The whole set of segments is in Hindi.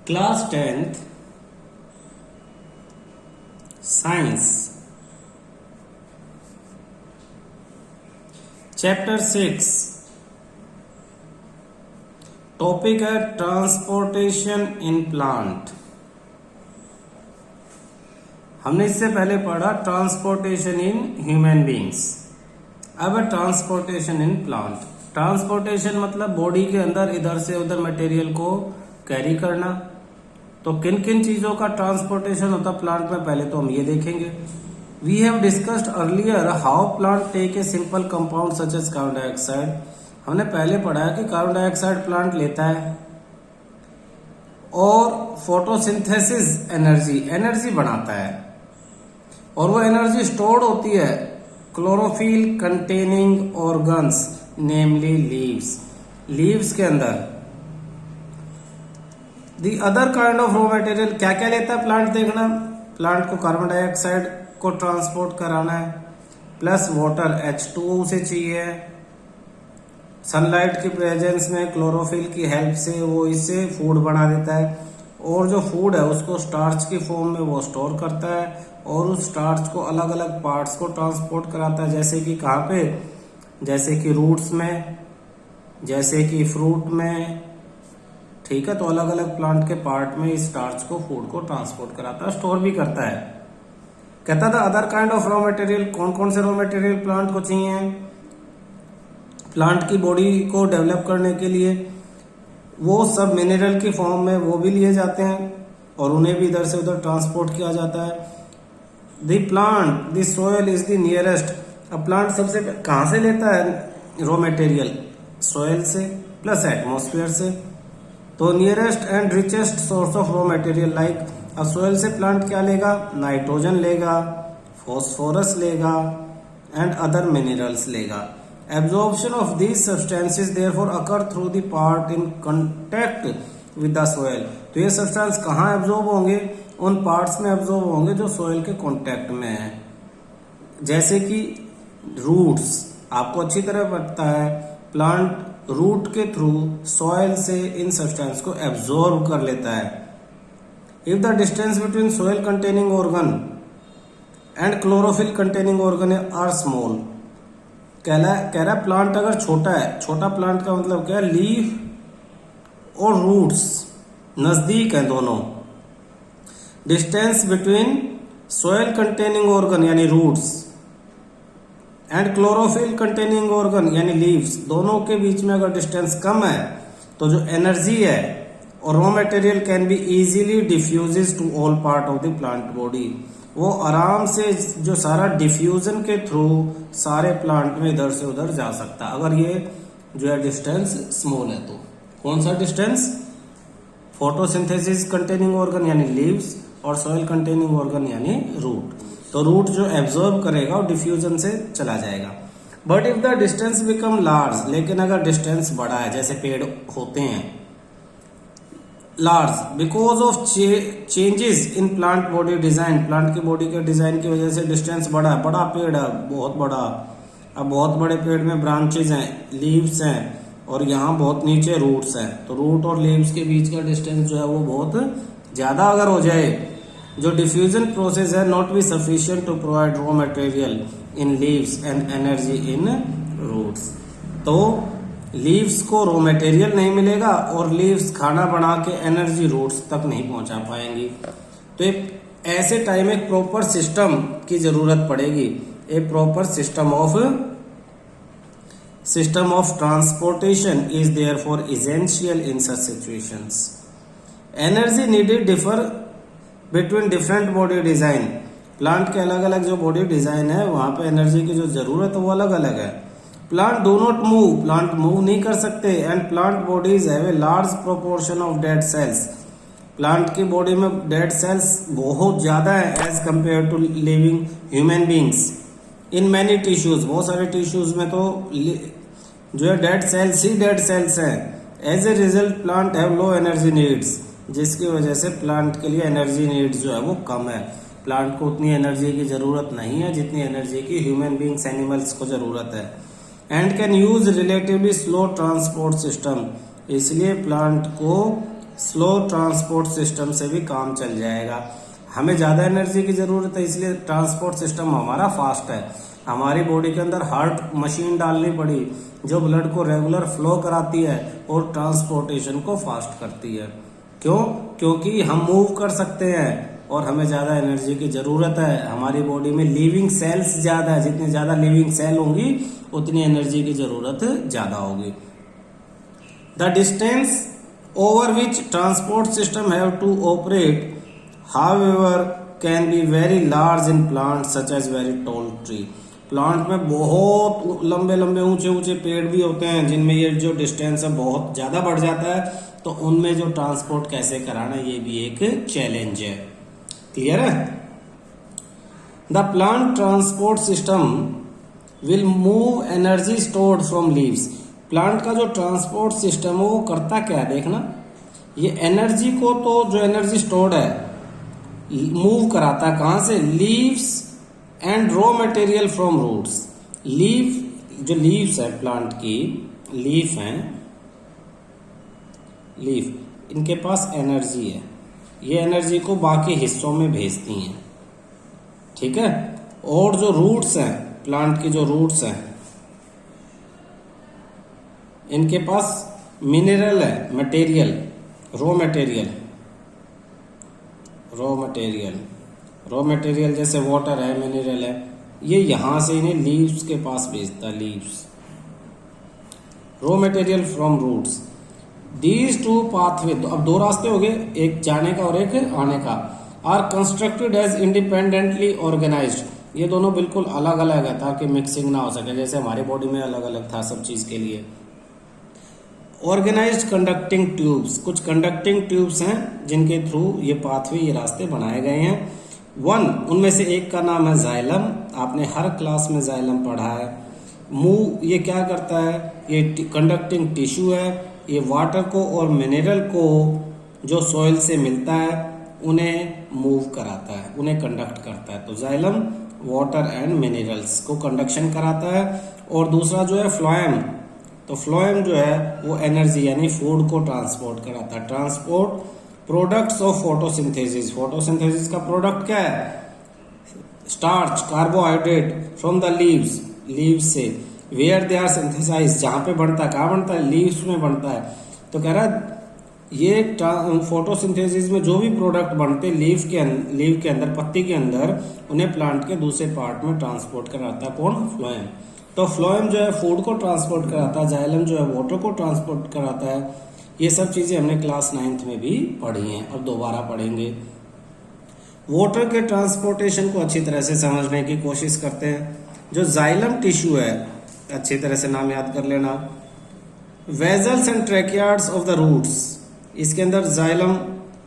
Class 10th science chapter 6 topic है ट्रांसपोर्टेशन इन प्लांट। हमने इससे पहले पढ़ा ट्रांसपोर्टेशन इन ह्यूमन बींग्स। अब है ट्रांसपोर्टेशन इन प्लांट। ट्रांसपोर्टेशन मतलब बॉडी के अंदर इधर से उधर मटेरियल को कैरी करना। तो किन किन चीजों का ट्रांसपोर्टेशन होता प्लांट में, पहले तो हम ये देखेंगे। We have discussed earlier how plant take a simple compound such as carbon dioxide. हमने पहले पढ़ा है कि कार्बन डाइऑक्साइड प्लांट लेता है और फोटोसिंथेसिस एनर्जी बनाता है, और वो एनर्जी स्टोर्ड होती है क्लोरोफिल कंटेनिंग ऑर्गन्स नेमली लीव्स के अंदर। The other kind of raw material क्या क्या लेता है प्लांट, देखना। प्लांट को कार्बन डाइऑक्साइड को ट्रांसपोर्ट कराना है, प्लस वाटर H2O से चाहिए। सनलाइट की प्रेजेंस में क्लोरोफिल की हेल्प से वो इससे फूड बना देता है, और जो फूड है उसको स्टार्च की फॉर्म में वो स्टोर करता है, और उस स्टार्च को अलग अलग पार्ट्स को ट्रांसपोर्ट कराता है। जैसे कि कहाँ पे, जैसे कि रूट्स में, जैसे कि फ्रूट में, ठीक है। तो अलग अलग प्लांट के पार्ट में इस स्टार्च को, फूड को ट्रांसपोर्ट कराता है, स्टोर भी करता है। कहता था other kind of raw material, कौन कौन से रॉ मटेरियल प्लांट को चाहिए प्लांट की बॉडी को डेवलप करने के लिए। वो सब मिनरल की फॉर्म में वो भी लिए जाते हैं, और उन्हें भी इधर से उधर ट्रांसपोर्ट किया जाता है। The plant the soil is the nearest. अब प्लांट सबसे कहां से लेता है रॉ मटेरियल, सोयल से प्लस एटमोस्फेयर से। तो nearest and richest source of raw material like, अब सोयल से प्लांट क्या लेगा, नाइट्रोजन लेगा, फॉस्फोरस लेगा एंड अदर मिनरल्स लेगा। Absorption of these substances therefore occur through the part in contact with the soil. तो ये सब्सटेंस कहाँ एब्जॉर्ब होंगे, उन पार्ट्स में एब्जॉर्ब होंगे जो सोयल के कांटेक्ट में है। जैसे कि रूट्स, आपको अच्छी तरह पता है प्लांट रूट के थ्रू सॉइल से इन सब्सटेंस को एब्जॉर्ब कर लेता है। If the distance between soil containing organ and chlorophyll containing organ are small, कह रहा है प्लांट अगर छोटा है, छोटा प्लांट का मतलब क्या है, लीफ और रूट्स नजदीक हैं दोनों। Distance between soil containing organ यानी roots and chlorophyll containing organ यानी लीव्स, दोनों के बीच में अगर डिस्टेंस कम है तो जो एनर्जी है और raw material can be easily diffuses to all part of the plant body. वो आराम से जो सारा डिफ्यूजन के थ्रू सारे प्लांट में इधर से उधर जा सकता है, अगर ये जो है डिस्टेंस स्मॉल है। तो कौन सा डिस्टेंस, फोटोसिंथेसिस कंटेनिंग ऑर्गन यानी लीव्स और सॉइल कंटेनिंग ऑर्गन यानी रूट। तो रूट जो एब्जॉर्ब करेगा और डिफ्यूजन से चला जाएगा। But if the distance become large, लेकिन अगर डिस्टेंस बड़ा है, जैसे पेड़ होते हैं large because of changes in plant body design, plant की बॉडी के डिजाइन की वजह से डिस्टेंस बड़ा है, बड़ा पेड़ है बहुत बड़ा। अब बहुत बड़े पेड़ में ब्रांचेज हैं, लीव्स हैं, और यहाँ बहुत नीचे रूट्स हैं। तो रूट और लीव्स के बीच का डिस्टेंस जो है वो बहुत ज्यादा अगर हो जाए, जो डिफ्यूजन प्रोसेस है not be sufficient to provide raw material in leaves and energy in roots. तो लीव्स को रॉ मटेरियल नहीं मिलेगा और लीव्स खाना बना के एनर्जी रूट्स तक नहीं पहुंचा पाएंगी। तो एक ऐसे टाइम एक प्रॉपर सिस्टम की जरूरत पड़ेगी। A proper system of transportation is therefore essential in such situations. Energy needed differ between different body design. Plant के अलग अलग जो बॉडी डिजाइन है वहां पे एनर्जी की जो जरूरत है वो अलग अलग है। Plant do not move, plant move नहीं कर सकते। And plant bodies have a large proportion of dead cells. Plant की बॉडी में डेड सेल्स बहुत ज्यादा है as compare to living human beings in many tissues. बहुत सारे टिश्यूज में तो जो है डेड सेल्स ही डेड सेल्स हैं। As a result plant have low energy needs, जिसकी वजह से प्लांट के लिए एनर्जी नीड्स जो है वो कम है। प्लांट को उतनी एनर्जी की जरूरत नहीं है जितनी एनर्जी की ह्यूमन बींग्स एनिमल्स को जरूरत है। And can use relatively slow transport system, इसलिए प्लांट को स्लो ट्रांसपोर्ट सिस्टम से भी काम चल जाएगा। हमें ज़्यादा एनर्जी की ज़रूरत है, इसलिए ट्रांसपोर्ट सिस्टम हमारा फास्ट है। हमारी बॉडी के अंदर हार्ट मशीन डालनी पड़ी जो ब्लड को रेगुलर फ्लो कराती है और ट्रांसपोर्टेशन को फास्ट करती है। क्यों? क्योंकि हम मूव कर सकते हैं और हमें ज़्यादा एनर्जी की ज़रूरत है। हमारी बॉडी में लिविंग सेल्स ज़्यादा है, जितनी ज़्यादा लिविंग सेल होंगी उतनी एनर्जी की ज़रूरत ज़्यादा होगी। The distance over which transport system have to operate, however, can be very large in plants such as very tall tree. Plant में बहुत लंबे लंबे ऊंचे ऊंचे पेड़ भी होते हैं जिनमें ये जो डिस्टेंस है बहुत ज्यादा बढ़ जाता है, तो उनमें जो ट्रांसपोर्ट कैसे कराना ये भी एक चैलेंज है। क्लियर है? The plant transport system will move energy stored from leaves. Plant का जो ट्रांसपोर्ट सिस्टम है वो करता क्या है, देखना, ये एनर्जी को, तो जो एनर्जी स्टोर्ड है मूव कराता है कहां से, leaves and raw material from roots. Leaf, जो लीव्स है प्लांट की, लीफ हैं, लीफ, इनके पास एनर्जी है, ये एनर्जी को बाकी हिस्सों में भेजती हैं, ठीक है। और जो रूट्स हैं, प्लांट की जो रूट्स हैं, इनके पास मिनरल है, material, raw material, raw material जैसे वाटर है, मिनरल है, ये यहां से इन्हें लीव्स के पास भेजता है, leaves, raw material from roots. These two pathway, अब दो रास्ते हो गए, एक जाने का और एक आने का, are constructed as independently organised. ये दोनों बिल्कुल अलग अलग है ताकि मिक्सिंग ना हो सके, जैसे हमारी बॉडी में अलग अलग था सब चीज के लिए। ऑर्गेनाइज्ड कंडक्टिंग ट्यूब्स, कुछ कंडक्टिंग ट्यूब्स हैं जिनके थ्रू ये पाथवे, ये रास्ते बनाए गए हैं। वन, उनमें से एक का नाम है जाइलम, आपने हर क्लास में जाइलम पढ़ा है। मूव, ये क्या करता है, ये कंडक्टिंग टिश्यू है, ये वाटर को और मिनरल को जो सॉइल से मिलता है उन्हें मूव कराता है, उन्हें कंडक्ट करता है। तो जाइलम वाटर एंड मिनरल्स को कंडक्शन कराता है। और दूसरा जो है फ्लोएम, तो फ्लोएम जो है वो एनर्जी यानी फूड को ट्रांसपोर्ट कराता है। Transport products of photosynthesis, photosynthesis का प्रोडक्ट क्या है, starch, carbohydrate from the leaves, leaves से, वेयर दे आर सिंथेसाइज, जहां पे बनता है, कहाँ बनता है, लीव्स में बनता है। तो कह रहा है ये फोटोसिंथेसिस में जो भी प्रोडक्ट बनते लीव के अंदर, पत्ती के अंदर, उन्हें प्लांट के दूसरे पार्ट में ट्रांसपोर्ट कराता है कौन, फ्लोएम। तो फ्लोएम जो है फूड को ट्रांसपोर्ट कराता है, जाइलम जो है वाटर को ट्रांसपोर्ट कराता है। ये सब चीजें हमने क्लास 9th में भी पढ़ी हैं, अब दोबारा पढ़ेंगे। वाटर के ट्रांसपोर्टेशन को अच्छी तरह से समझने की कोशिश करते हैं। जो जाइलम टिश्यू है, अच्छी तरह से नाम याद कर लेना, vessels and tracheids of the roots, इसके अंदर जाइलम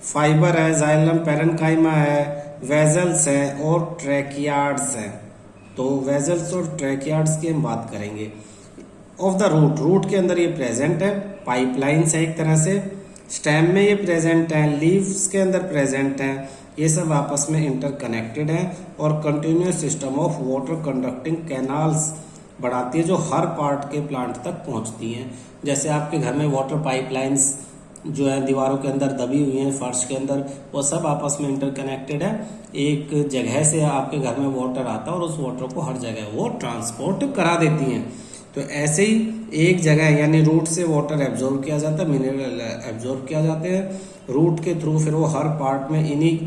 फाइबर है, जाइलम पैरेन्काइमा है, वेजल्स हैं और ट्रैकियार्ड्स हैं। तो वेजल्स और ट्रैकियार्ड्स की हम बात करेंगे। ऑफ द रूट, रूट के अंदर ये प्रेजेंट है, पाइपलाइंस है एक तरह से, स्टेम में ये प्रेजेंट है, लीव्स के अंदर प्रेजेंट है, ये सब आपस में इंटरकनेक्टेड हैं और continuous system of water conducting canals बढ़ाती है जो हर पार्ट के प्लांट तक पहुंचती हैं। जैसे आपके घर में वाटर पाइपलाइंस जो है दीवारों के अंदर दबी हुई हैं, फर्श के अंदर, वो सब आपस में इंटरकनेक्टेड है। एक जगह से आपके घर में वाटर आता है और उस वाटर को हर जगह वो ट्रांसपोर्ट करा देती हैं। तो ऐसे ही एक जगह यानी रूट से वाटर एब्जॉर्ब किया जाता है, मिनरल एब्जॉर्ब किया जाते हैं रूट के थ्रू, फिर वो हर पार्ट में इन्हीं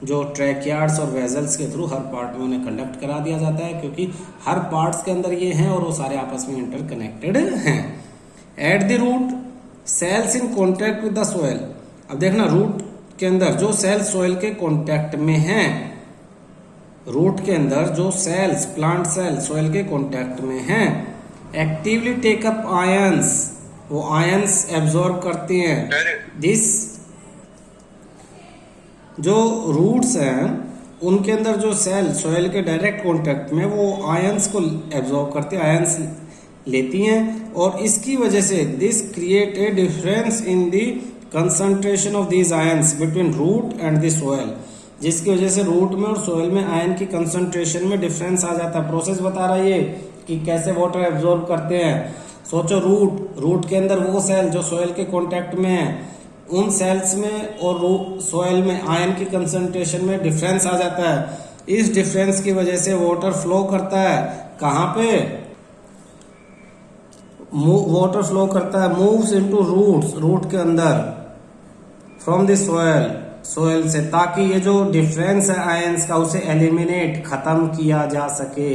जो ट्रैकियार्ड्स और वेजल्स के थ्रू हर पार्ट में उन्हें कंडक्ट करा दिया जाता है, क्योंकि हर पार्ट्स के अंदर ये हैं और वो सारे आपस में इंटरकनेक्टेड हैं। At the root cells in contact with the soil, अब देखना रूट के अंदर जो सेल्स सोयल के कॉन्टैक्ट में हैं, रूट के अंदर जो सेल्स, प्लांट सेल सोयल के कॉन्टैक्ट में हैं, एक्टिवली टेक अप आयंस, वो आयंस एब्जॉर्ब करती हैं। दिस जो रूट्स हैं उनके अंदर जो सेल सोयल के डायरेक्ट कांटेक्ट में वो आयंस को एब्जॉर्ब करती है, आयंस लेती हैं और इसकी वजह से this create a difference in the concentration of these ions between root and the soil, जिसकी वजह से रूट में और सोयल में आयन की कंसंट्रेशन में डिफरेंस आ जाता है। प्रोसेस बता रहा है ये कि कैसे वाटर एब्जॉर्ब करते हैं। सोचो रूट के अंदर वो सेल जो सोयल के कांटेक्ट में है उन सेल्स में और सोयल में आयन की कंसंट्रेशन में डिफरेंस आ जाता है। इस डिफरेंस की वजह से वाटर फ्लो करता है, कहां पे, वाटर फ्लो करता है, मूव्स इनटू रूट्स, रूट के अंदर, फ्रॉम द सोयल, सोयल से, ताकि ये जो डिफरेंस है आयंस का उसे एलिमिनेट, खत्म किया जा सके।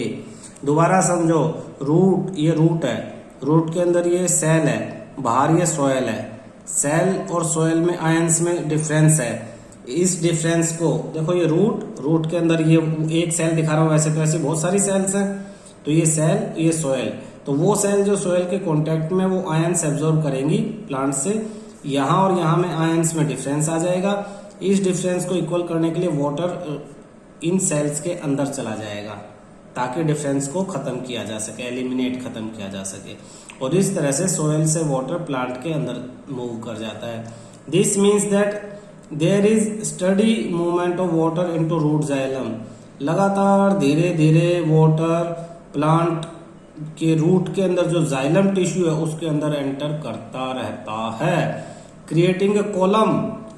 दोबारा समझो, रूट, ये रूट है, रूट के अंदर ये सेल है, बाहर ये सोयल है, सेल और सोयल में आयंस में डिफरेंस है। इस डिफरेंस को देखो, ये रूट, रूट के अंदर ये एक सेल दिखा रहा हूं, वैसे तो ऐसे बहुत सारी सेल्स हैं, तो ये सेल, ये सोयल, तो वो सेल जो सोयल के कांटेक्ट में वो आयंस एब्जॉर्ब करेंगी प्लांट से, यहां और यहां में आयंस में डिफरेंस आ जाएगा। इस डिफरेंस को इक्वल करने के लिए वाटर इन सेल्स के अंदर चला जाएगा ताकि डिफरेंस को खत्म किया जा सके, एलिमिनेट, खत्म किया जा सके, और इस तरह से सोयल से वाटर प्लांट के अंदर मूव कर जाता है। This means that there is steady movement of water into root xylem, लगातार धीरे धीरे वाटर प्लांट के रूट के अंदर जो जाइलम टिश्यू है उसके अंदर एंटर करता रहता है, creating a column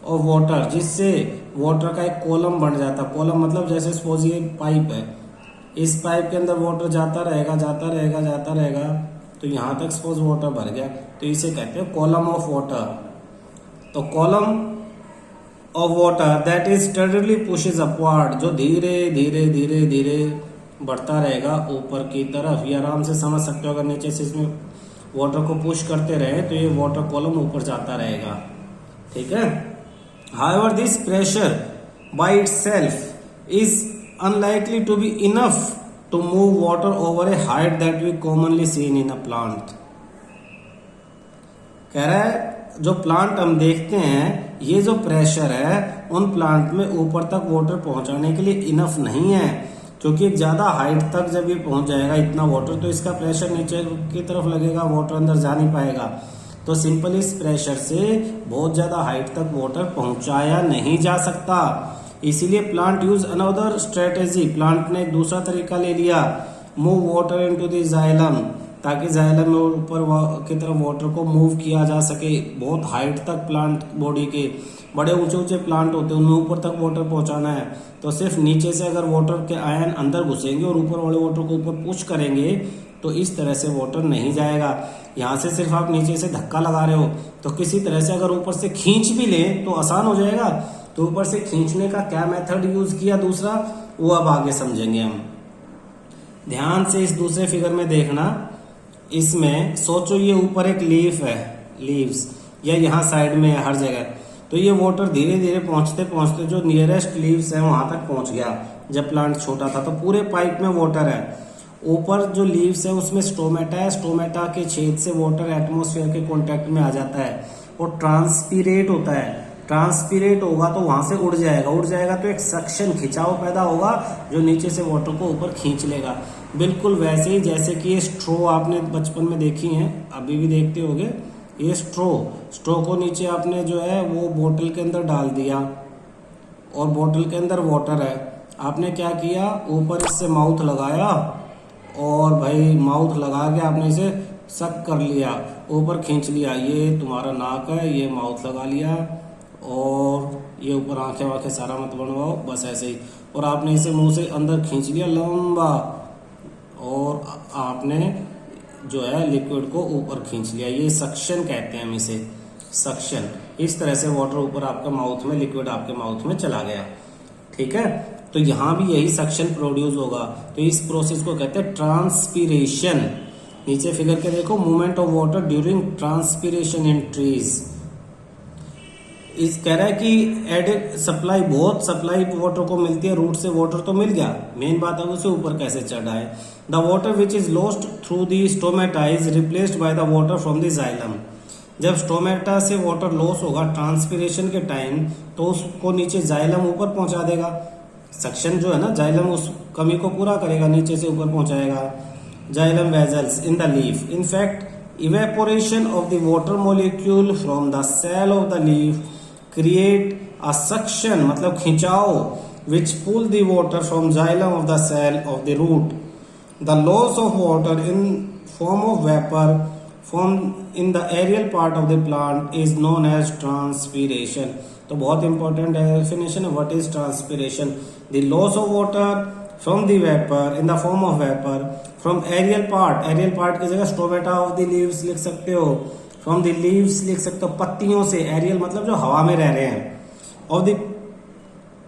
of water, जिससे वाटर का एक कॉलम बन जाता है। कॉलम मतलब जैसे सपोज ये पाइप है, इस पाइप के अंदर वाटर जाता रहेगा, जाता रहेगा, जाता रहेगा, तो यहां तक सपोज वाटर भर गया, तो इसे कहते हैं कॉलम ऑफ वाटर। तो column of water that is steadily pushes upward, जो धीरे धीरे धीरे धीरे बढ़ता रहेगा ऊपर की तरफ। ये आराम से समझ सकते हो, अगर नीचे से इसमें वाटर को पुश करते रहे तो ये वाटर कॉलम ऊपर जाता रहेगा, ठीक है। However this pressure by itself is unlikely to be enough to move water over a height that we commonly seen in a plant. कह रहा है जो प्लांट हम देखते हैं, ये जो प्रेशर है उन प्लांट में ऊपर तक वाटर पहुंचाने के लिए इनफ नहीं है, क्योंकि एक ज्यादा हाइट तक जब ये पहुंच जाएगा इतना वाटर, तो इसका प्रेशर नीचे की तरफ लगेगा, वाटर अंदर जा नहीं पाएगा। तो सिंपल इस प्रेशर से बहुत ज्यादा हाइट तक वाटर पहुंचाया नहीं जा सकता, इसीलिए plant use another strategy, plant ने एक दूसरा तरीका ले लिया, move water into the xylem, ताकि जाइलम में ऊपर की तरफ वाटर को मूव किया जा सके। बहुत हाइट तक प्लांट बॉडी के बड़े ऊंचे ऊंचे प्लांट होते हैं, उनमें ऊपर तक वाटर पहुंचाना है, तो सिर्फ नीचे से अगर वाटर के आयन अंदर घुसेंगे और ऊपर वाले वाटर को ऊपर पुश करेंगे तो इस तरह से वाटर नहीं जाएगा। यहाँ से सिर्फ आप नीचे से धक्का लगा रहे हो, तो किसी तरह से अगर ऊपर से खींच भी ले तो आसान हो जाएगा। तो ऊपर से खींचने का क्या मेथड यूज किया दूसरा, वो अब आगे समझेंगे हम। ध्यान से इस दूसरे फिगर में देखना, इसमें सोचो ये ऊपर एक लीफ है, लीव्स, या यहाँ साइड में है हर जगह, तो ये वाटर धीरे धीरे पहुंचते पहुंचते जो नियरेस्ट लीव्स है वहां तक पहुंच गया। जब प्लांट छोटा था तो पूरे पाइप में वाटर है, ऊपर जो लीव्स है उसमें स्टोमेटा है, स्टोमेटा के छेद से वाटर एटमॉस्फेयर के कांटेक्ट में आ जाता है और ट्रांसपीरेट होता है। ट्रांसपीरेट होगा तो वहां से उड़ जाएगा, उड़ जाएगा तो एक सक्शन, खिंचाव पैदा होगा जो नीचे से वाटर को ऊपर खींच लेगा। बिल्कुल वैसे ही जैसे कि ये स्ट्रो आपने बचपन में देखी है, अभी भी देखते होगे, ये स्ट्रो को नीचे आपने जो है वो बोतल के अंदर डाल दिया और बोतल के अंदर वाटर है, आपने क्या किया, ऊपर इससे माउथ लगाया और भाई माउथ लगा के आपने इसे सक कर लिया, ऊपर खींच लिया, ये तुम्हारा नाक है, ये माउथ लगा लिया और ये ऊपर आंखें वाखें सारा मत बनवाओ, बस ऐसे ही, और आपने इसे मुंह से अंदर खींच लिया लंबा और आपने जो है लिक्विड को ऊपर खींच लिया। ये सक्शन कहते हैं हम इसे, सक्शन। इस तरह से वाटर ऊपर आपका माउथ में, लिक्विड आपके माउथ में चला गया, ठीक है। तो यहां भी यही सक्शन प्रोड्यूस होगा, तो इस प्रोसेस को कहते हैं ट्रांसपीरेशन। नीचे फिगर के देखो, movement of water during transpiration in trees. इस कह रहा है कि एडेड सप्लाई, बहुत सप्लाई वाटर को मिलती है, रूट से वाटर तो मिल गया, मेन बात है उसे ऊपर कैसे चढ़ा है। The water which is lost through the stomata is replaced by the water from the xylem. जब स्टोमेटा से वाटर लॉस होगा ट्रांसपीरेशन के टाइम, तो उसको नीचे जाइलम ऊपर पहुंचा देगा, सक्शन जो है ना, जाइलम उस कमी को पूरा करेगा, नीचे से ऊपर पहुंचाएगा। Xylem vessels in the leaf, in fact evaporation of the water molecule from the cell of the leaf create a suction, मतलब खिंचाव, which pull the water from xylem of the cell of the root. The loss of water in form of vapour form in the aerial part of the plant is known as transpiration. तो बहुत इंपॉर्टेंट डेफिनेशन है. What is transpiration? The loss of water from the vapour in the form of vapour from aerial part. Aerial part की जगह स्टोमेटा ऑफ द लीव्स लिख सकते हो, फ्रॉम द लीव्स लिख सकते हो, पत्तियों से. एरियल मतलब जो हवा में रह रहे हैं. ऑफ द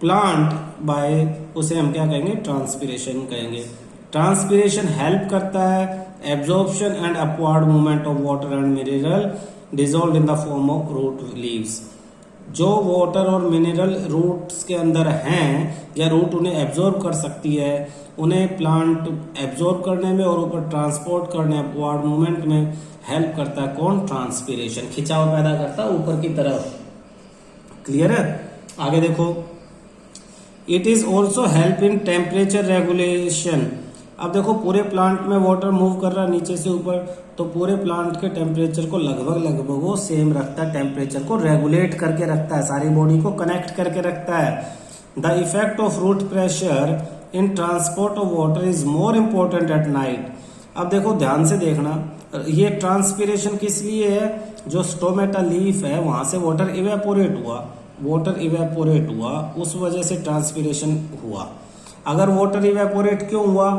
प्लांट बाय, उसे हम क्या कहेंगे? ट्रांसपीरेशन कहेंगे. ट्रांसपीरेशन हेल्प करता है absorption and upward movement of water and mineral dissolve in the form of root leaves. जो वाटर और मिनरल रूट्स के अंदर हैं या रूट उन्हें एब्जॉर्ब कर सकती है, उन्हें प्लांट एब्जॉर्ब करने में और ऊपर ट्रांसपोर्ट करने, अपवर्ड मूवमेंट में हेल्प करता है. कौन? ट्रांसपीरेशन. खिंचाव पैदा करता है ऊपर की तरफ. क्लियर है? आगे देखो. It is also help in temperature regulation. अब देखो पूरे प्लांट में वाटर मूव कर रहा है नीचे से ऊपर, तो पूरे प्लांट के टेम्परेचर को लगभग वो सेम रखता है. टेम्परेचर को रेगुलेट करके रखता है, सारी बॉडी को कनेक्ट करके रखता है. The effect of root pressure in transport of water is more important at night. अब देखो ध्यान से देखना, ये ट्रांसपीरेशन किस लिए है? जो स्टोमेटा लीफ है वहां से वाटर इवेपोरेट हुआ, उस वजह से ट्रांसपीरेशन हुआ. अगर वाटर इवेपोरेट क्यों हुआ?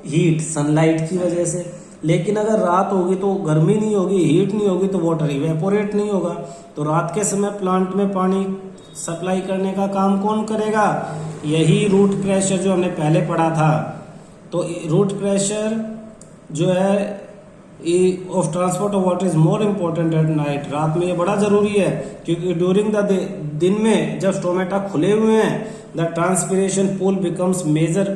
हीट, सनलाइट की वजह से. लेकिन अगर रात होगी तो गर्मी नहीं होगी, हीट नहीं होगी, तो वाटर इवेपोरेट नहीं होगा. तो रात के समय प्लांट में पानी सप्लाई करने का काम कौन करेगा? यही रूट प्रेशर जो हमने पहले पढ़ा था. तो रूट प्रेशर जो है of transport of water is more important at night. रात में ये बड़ा जरूरी है, क्योंकि ड्यूरिंग द दिन में जब स्टोमेटा खुले हुए हैं, the transpiration pool becomes major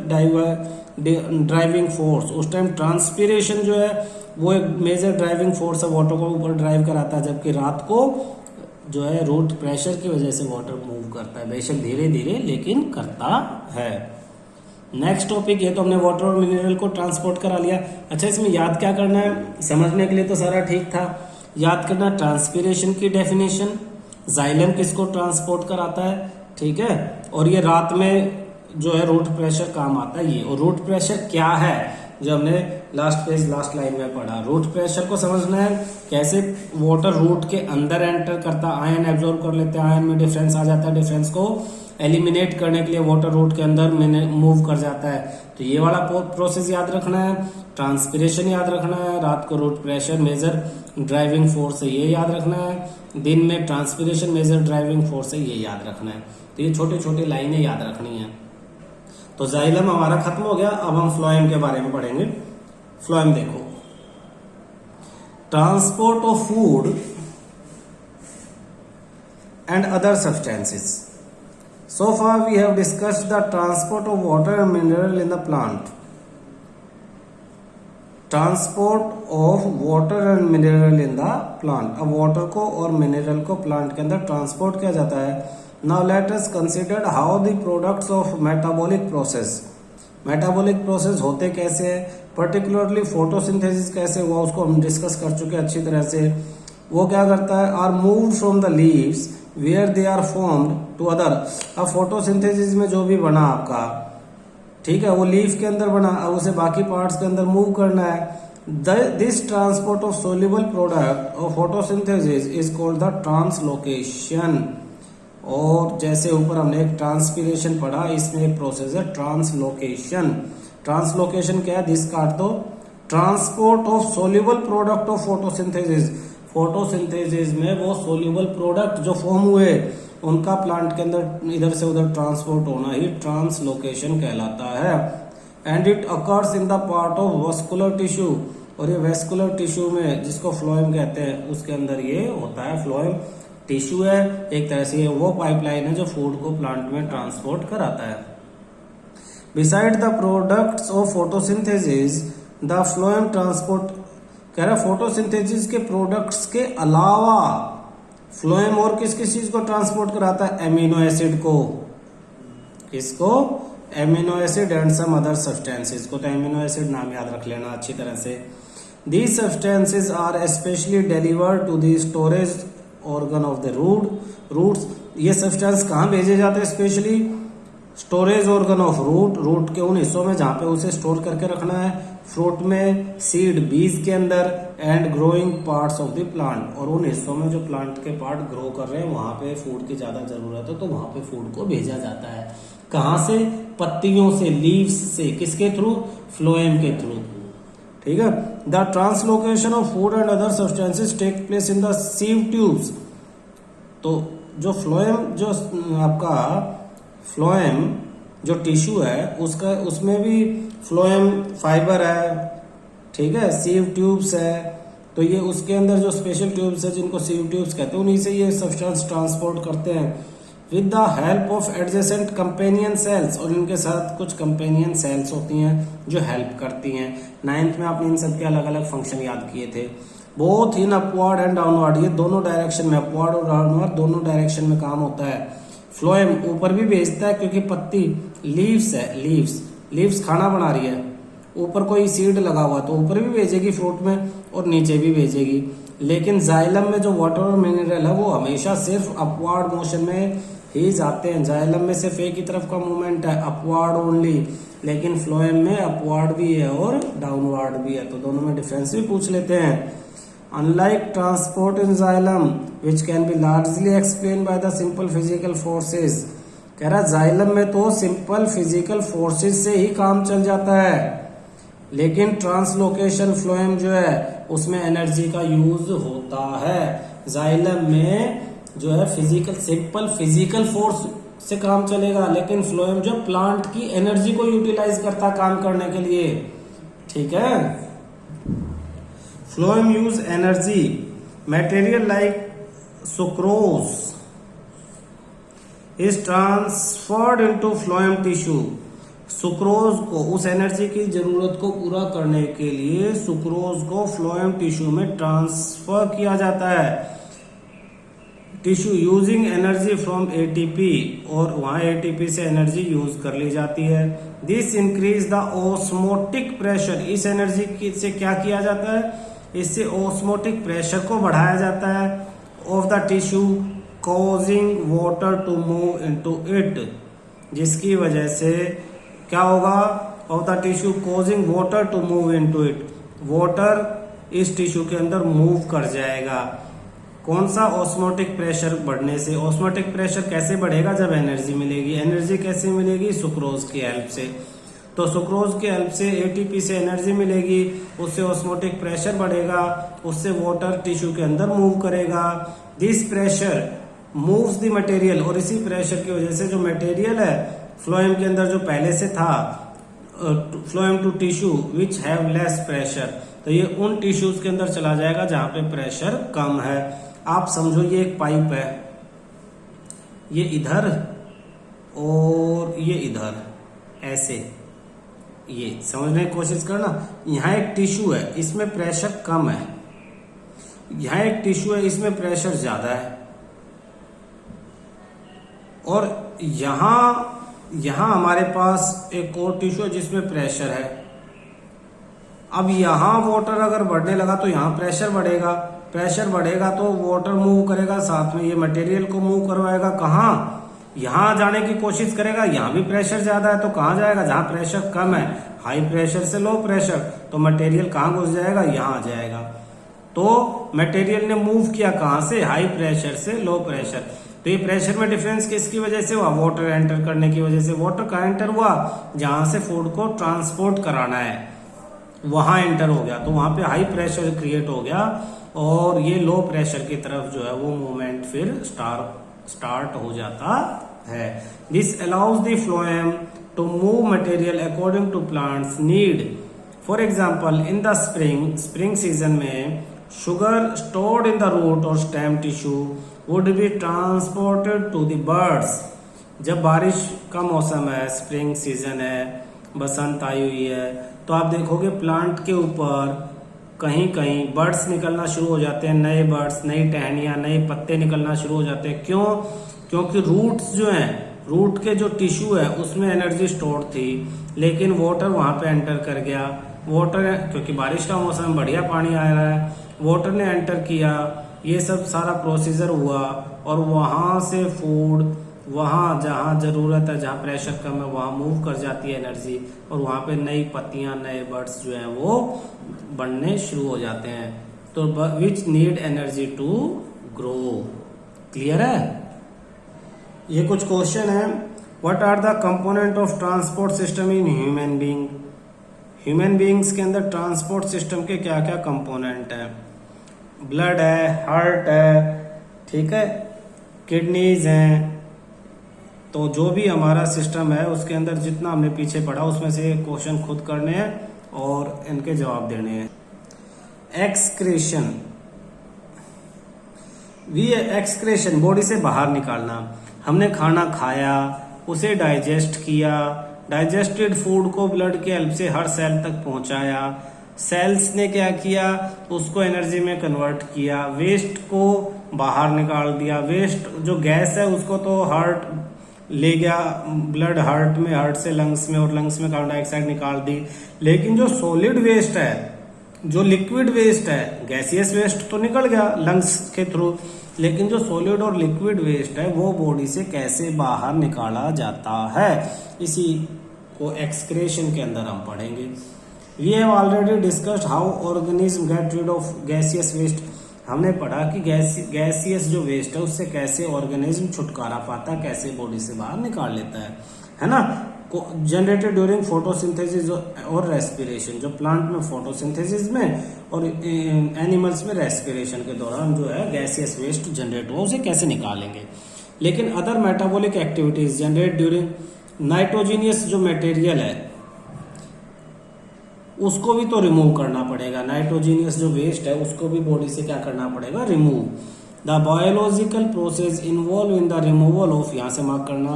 driving force. उस टाइम ट्रांसपीरेशन जो है वो एक मेजर ड्राइविंग फोर्स है, वाटर को ऊपर ड्राइव कराता है. जबकि रात को जो है रूट प्रेशर की वजह से वाटर मूव करता है, बेशक धीरे धीरे लेकिन करता है. नेक्स्ट टॉपिक ये, तो हमने वाटर और मिनरल को ट्रांसपोर्ट करा लिया. अच्छा, इसमें याद क्या करना है? समझने के लिए तो सारा ठीक था. याद करना ट्रांसपीरेशन की डेफिनेशन, जाइलम किसको ट्रांसपोर्ट कराता है, ठीक है, और ये रात में जो है रूट प्रेशर काम आता है ये. और रूट प्रेशर क्या है जो हमने लास्ट लाइन में पढ़ा. रूट प्रेशर को समझना है कैसे वाटर रूट के अंदर एंटर करता है, आयन एब्जॉर्ब कर लेते हैं, आयन में डिफरेंस आ जाता है, डिफरेंस को एलिमिनेट करने के लिए वाटर रूट के अंदर मूव कर जाता है. तो ये वाला प्रोसेस याद रखना है. ट्रांसपीरेशन याद रखना है. रात को root pressure major driving force है, ये याद रखना है. दिन में ट्रांसपीरेशन मेजर ड्राइविंग फोर्स है, ये याद रखना है. तो ये छोटी छोटी लाइनें याद रखनी है. तो जाइलम हमारा खत्म हो गया. अब हम फ्लोएम के बारे में पढ़ेंगे. फ्लोएम देखो, transport of food and other substances. So far we have discussed the transport of water and mineral in the plant. Transport of water and mineral in the plant. अब water को और mineral को plant के अंदर transport किया जाता है. Now let us consider how the products of metabolic process. Metabolic process होते कैसे है, particularly photosynthesis कैसे हुआ उसको हम डिस्कस कर चुके हैं अच्छी तरह से. वो क्या करता है? Are moved from the leaves where they are formed to other. अब फोटोसिंथेसिस में जो भी बना आपका, ठीक है, वो लीफ के अंदर बना, अब उसे बाकी पार्ट्स के अंदर मूव करना है. This transport of soluble product of photosynthesis is called the translocation. और जैसे ऊपर हमने एक ट्रांसपीरेशन पढ़ा, इसमें एक प्रोसेस है ट्रांसलोकेशन. ट्रांसलोकेशन क्या है? दिस काट दो. Transport of soluble product of photosynthesis. Photosynthesis में वो सोल्यूबल प्रोडक्ट जो फॉर्म हुए उनका प्लांट के अंदर इधर से उधर ट्रांसपोर्ट होना ही ट्रांसलोकेशन कहलाता है. And it occurs in the part of vascular tissue. और ये वेस्कुलर टिश्यू में, जिसको फ्लोएम कहते हैं, उसके अंदर ये होता है. फ्लोएम टिश्यू है एक तरह से, वो पाइपलाइन है जो फूड को प्लांट में ट्रांसपोर्ट कराता है. Beside the products of photosynthesis the phloem transport. कह रहा फोटोसिंथेसिस के प्रोडक्ट्स के अलावा फ्लोएम और किस किस चीज को ट्रांसपोर्ट कराता है? एमिनो एसिड को. किसको? Amino acid and some other substances को. तो एमिनो एसिड नाम याद रख लेना अच्छी तरह से. These substances are specially delivered to the storage organ of the roots. ये सब्सटेंस कहाँ भेजे जाते हैं? Specially storage organ of root, root के उन हिस्सों में जहां पे उसे स्टोर करके रखना है, फ्रूट में, सीड बीज के अंदर, and growing parts of the plant, और उन हिस्सों में जो प्लांट के पार्ट ग्रो कर रहे हैं वहां पे फूड की ज्यादा जरूरत है तो वहां पे फूड को भेजा जाता है। कहां से? पत्तियों से, लीव्स से। किसके थ्रू? फ्लोएम के थ्रू। ठीक है। The translocation of food and other substances take place in the sieve tubes. तो जो फ्लोएम, जो आपका फ्लोएम जो टिश्यू है उसका, उसमें भी फ्लोएम फाइबर है, ठीक है, सीव ट्यूब्स है। तो ये उसके अंदर जो स्पेशल ट्यूब्स है जिनको सीव ट्यूब्स कहते हैं, उन्हीं से ये सब्सटेंस ट्रांसपोर्ट करते हैं with the help of adjacent companion cells, और इनके साथ कुछ कंपेनियन सेल्स होती हैं जो हेल्प करती हैं। 9th में आपने इन सब के अलग अलग फंक्शन याद किए थे। Both in upward and downward, ये दोनों डायरेक्शन में, अपवर्ड और डाउनवर्ड दोनों डायरेक्शन में काम होता है। फ्लोएम ऊपर भी भेजता है क्योंकि पत्ती लीव्स है, लीव्स खाना बना रही है, ऊपर कोई सीड लगा हुआ तो ऊपर भी भेजेगी फ्रूट में और नीचे भी भेजेगी। लेकिन जाइलम में जो वाटर और मिनरल है वो हमेशा सिर्फ अपवर्ड मोशन में ही जाते हैं। जाइलम में सिर्फ एक ही तरफ का मूवमेंट है, अपवर्ड ओनली, लेकिन फ्लोएम में अपवर्ड भी है और डाउनवर्ड भी है। तो दोनों में डिफरेंस भी पूछ लेते हैं। Unlike transport in xylem, which can be largely explained by the simple physical forces, कह रहा जाइलम में तो सिंपल फिजिकल फोर्सेस से ही काम चल जाता है, लेकिन ट्रांसलोकेशन फ्लोएम जो है उसमें एनर्जी का यूज होता है। जाइलम में जो है फिजिकल, सिंपल फिजिकल फोर्स से काम चलेगा, लेकिन फ्लोएम जो प्लांट की एनर्जी को यूटिलाइज करता है काम करने के लिए। ठीक है। Phloem use energy. Material like sucrose is transferred into phloem tissue. Sucrose को, उस एनर्जी की जरूरत को पूरा करने के लिए सुक्रोज को फ्लोएम टिश्यू में ट्रांसफर किया जाता है। Tissue using energy from ATP, और वहां एटीपी से एनर्जी यूज कर ली जाती है। This increase the osmotic pressure, इस एनर्जी से क्या किया जाता है? इससे ऑस्मोटिक प्रेशर को बढ़ाया जाता है of the tissue, causing water to move into it, जिसकी वजह से क्या होगा? Of the tissue causing water to move into it, water इस टिश्यू के अंदर मूव कर जाएगा। कौन सा? ऑस्मोटिक प्रेशर बढ़ने से। ऑस्मोटिक प्रेशर कैसे बढ़ेगा? जब एनर्जी मिलेगी। एनर्जी कैसे मिलेगी? सुक्रोज की हेल्प से। तो सुक्रोज की हेल्प से एटीपी से एनर्जी मिलेगी, उससे ऑस्मोटिक प्रेशर बढ़ेगा, उससे वाटर टिश्यू के अंदर मूव करेगा। This pressure moves the material, और इसी प्रेशर की वजह से जो मटेरियल है फ्लोएम के अंदर जो पहले से था, phloem to tissue which have less pressure, तो ये उन टिश्यूज के अंदर चला जाएगा जहां पे प्रेशर कम है। आप समझो ये एक पाइप है, ये इधर और ये इधर, ऐसे, ये समझने की कोशिश करना। यहाँ एक टिश्यू है, इसमें प्रेशर कम है, यहाँ एक टिश्यू है, इसमें प्रेशर ज्यादा है, और यहां हमारे पास एक और टिश्यू है जिसमें प्रेशर है। अब यहां वाटर अगर बढ़ने लगा तो यहां प्रेशर बढ़ेगा, प्रेशर बढ़ेगा तो वाटर मूव करेगा, साथ में ये मटेरियल को मूव करवाएगा। कहाँ? यहां जाने की कोशिश करेगा, यहां भी प्रेशर ज्यादा है तो कहां जाएगा? जहां प्रेशर कम है, हाई प्रेशर से लो प्रेशर, तो मटेरियल कहां घुस जाएगा? यहां आ जाएगा। तो मटेरियल ने मूव किया कहां से? हाई प्रेशर से लो प्रेशर। तो ये प्रेशर में डिफरेंस किसकी वजह से हुआ? वाटर एंटर करने की वजह से। वाटर कहां एंटर हुआ? जहां से फूड को ट्रांसपोर्ट कराना है वहां एंटर हो गया, तो वहां पे हाई प्रेशर क्रिएट हो गया, और ये लो प्रेशर की तरफ जो है वो मूवमेंट फिर स्टार्ट हो जाता है। This allows the phloem to move material according to plants need. For example in the spring season में sugar stored in the root और stem tissue would be transported to the buds. जब बारिश का मौसम है, स्प्रिंग सीजन है, बसंत आई हुई है, तो आप देखोगे प्लांट के ऊपर कहीं कहीं बर्ड्स निकलना शुरू हो जाते हैं, नए बर्ड्स, नई टहनियां, नए पत्ते निकलना शुरू हो जाते हैं। क्यों? क्योंकि रूट्स जो हैं, रूट के जो टिश्यू है उसमें एनर्जी स्टोर थी, लेकिन वाटर वहां पे एंटर कर गया। वाटर, क्योंकि बारिश का मौसम, बढ़िया पानी आ रहा है, वाटर ने एंटर किया, ये सब सारा प्रोसीजर हुआ, और वहां से फूड वहाँ जहाँ ज़रूरत है, जहाँ प्रेशर कम है, वहाँ मूव कर जाती है एनर्जी, और वहाँ पे नई पत्तियाँ, नए बर्ड्स जो हैं वो बनने शुरू हो जाते हैं। तो which need energy to grow. Clear है? ये कुछ क्वेश्चन है। What are the component of transport system in human being. Human beings के अंदर ट्रांसपोर्ट सिस्टम के क्या क्या कंपोनेंट हैं? ब्लड है, हार्ट है, ठीक है, किडनीज हैं। तो जो भी हमारा सिस्टम है उसके अंदर जितना हमने पीछे पढ़ा उसमें से क्वेश्चन खुद करने हैं और इनके जवाब देने हैं। एक्सक्रीशन, एक्सक्रीशन बॉडी से बाहर निकालना। हमने खाना खाया, उसे डाइजेस्ट किया, डाइजेस्टेड फूड को ब्लड के हेल्प से हर सेल तक पहुंचाया, सेल्स ने क्या किया, उसको एनर्जी में कन्वर्ट किया, वेस्ट को बाहर निकाल दिया। वेस्ट जो गैस है उसको तो हार्ट ले गया, ब्लड हार्ट में, हार्ट से लंग्स में, और लंग्स में कार्बन डाइऑक्साइड निकाल दी। लेकिन जो सॉलिड वेस्ट है, जो लिक्विड वेस्ट है, गैसियस वेस्ट तो निकल गया लंग्स के थ्रू, लेकिन जो सॉलिड और लिक्विड वेस्ट है वो बॉडी से कैसे बाहर निकाला जाता है, इसी को एक्सक्रेशन के अंदर हम पढ़ेंगे। We have already discussed how organism get rid of gaseous waste. हमने पढ़ा कि गैसियस जो वेस्ट है उससे कैसे ऑर्गेनिज्म छुटकारा पाता, कैसे बॉडी से बाहर निकाल लेता है ना। जनरेटेड ड्यूरिंग फोटोसिंथेसिस और रेस्पिरेशन, जो प्लांट में फोटोसिंथेसिस में और एनिमल्स में रेस्पिरेशन के दौरान जो है गैसियस वेस्ट जनरेट हुआ, उसे कैसे निकालेंगे। लेकिन other metabolic activities generate during nitrogenous जो मटेरियल है उसको भी तो रिमूव करना पड़ेगा। नाइट्रोजीनियस जो वेस्ट है उसको भी बॉडी से क्या करना पड़ेगा, remove. The biological process involve in the removal of, यहां से मार्क करना,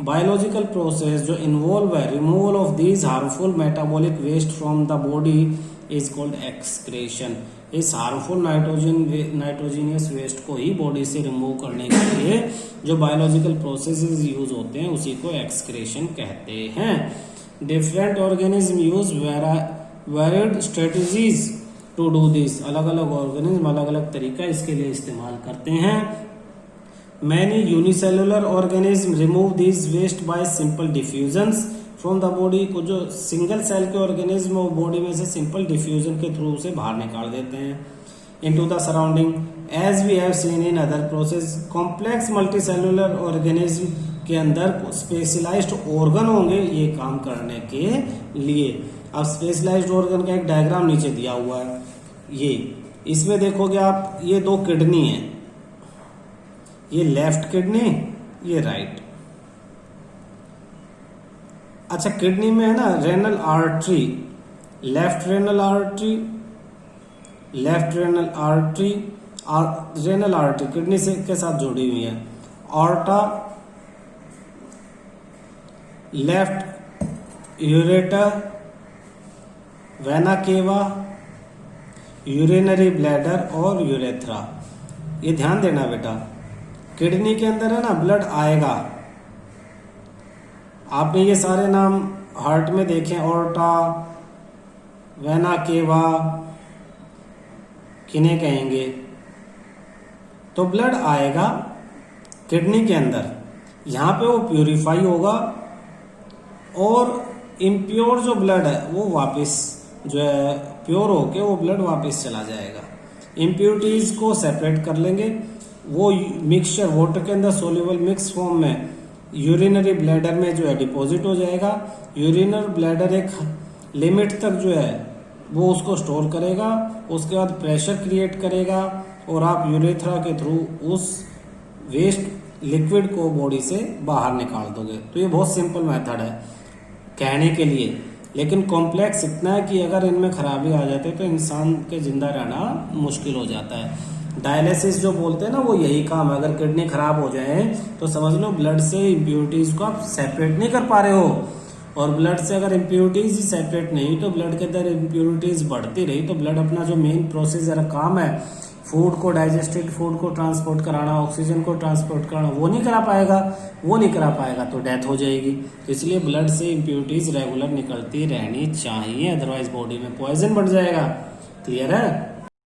बायोलॉजिकल प्रोसेस जो इन्वॉल्व है removal of these harmful metabolic waste from the body is called excretion. इस हार्मफुल नाइट्रोजीनियस वेस्ट को ही बॉडी से रिमूव करने के लिए जो बायोलॉजिकल प्रोसेसेस यूज होते हैं उसी को एक्सक्रेशन कहते हैं। Different organism use varied strategies to do this. अलग अलग ऑर्गेनिज्म अलग अलग तरीका इसके लिए इस्तेमाल करते हैं। Many unicellular organism remove this waste by simple diffusions from the body. को जो सिंगल सेल के ऑर्गेनिज्म वो बॉडी में से सिंपल डिफ्यूजन के थ्रू से बाहर निकाल देते हैं into the surrounding. As we have seen in other process, complex multicellular organism के अंदर स्पेशलाइज्ड ऑर्गन होंगे ये काम करने के लिए। अब स्पेशलाइज्ड ऑर्गन का एक डायग्राम नीचे दिया हुआ है, ये इसमें देखोगे आप, ये दो किडनी है, ये लेफ्ट किडनी, ये राइट। अच्छा, किडनी में है ना renal artery, left renal artery, left renal artery, renal artery kidney से के साथ जुड़ी हुई है। Aorta, left ureter, vena cava, urinary bladder और यूरेथ्रा। ये ध्यान देना बेटा, किडनी के अंदर है ना ब्लड आएगा। आपने ये सारे नाम हार्ट में देखे, ऑर्टा, वेना केवा, किन्हें कहेंगे, तो ब्लड आएगा किडनी के अंदर, यहां पे वो प्यूरिफाई होगा और इम्प्योर जो ब्लड है वो वापस जो है प्योर होके वो ब्लड वापस चला जाएगा। इम्प्योरिटीज को सेपरेट कर लेंगे, वो मिक्सचर वाटर के अंदर सोल्यूबल मिक्स फॉर्म में यूरिनरी ब्लैडर में जो है डिपॉजिट हो जाएगा। यूरिनरी ब्लैडर एक लिमिट तक जो है वो उसको स्टोर करेगा, उसके बाद प्रेशर क्रिएट करेगा और आप यूरेथ्रा के थ्रू उस वेस्ट लिक्विड को बॉडी से बाहर निकाल दोगे। तो ये बहुत सिंपल मेथड है कहने के लिए, लेकिन कॉम्प्लेक्स इतना है कि अगर इनमें खराबी आ जाती है तो इंसान के जिंदा रहना मुश्किल हो जाता है। डायलिसिस जो बोलते हैं ना वो यही काम है। अगर किडनी खराब हो जाए तो समझ लो ब्लड से इम्प्योरिटीज को आप सेपरेट नहीं कर पा रहे हो, और ब्लड से अगर इम्प्योरिटीज ही सेपरेट नहीं तो ब्लड के अंदर इम्प्योरिटीज बढ़ती रही तो ब्लड अपना जो मेन प्रोसेस काम है, फूड को, डाइजेस्टेड फूड को ट्रांसपोर्ट कराना, ऑक्सीजन को ट्रांसपोर्ट कराना, वो नहीं करा पाएगा तो डेथ हो जाएगी। इसलिए ब्लड से इम्प्योरिटीज रेगुलर निकलती रहनी चाहिए, अदरवाइज बॉडी में पॉइजन बढ़ जाएगा। क्लियर है?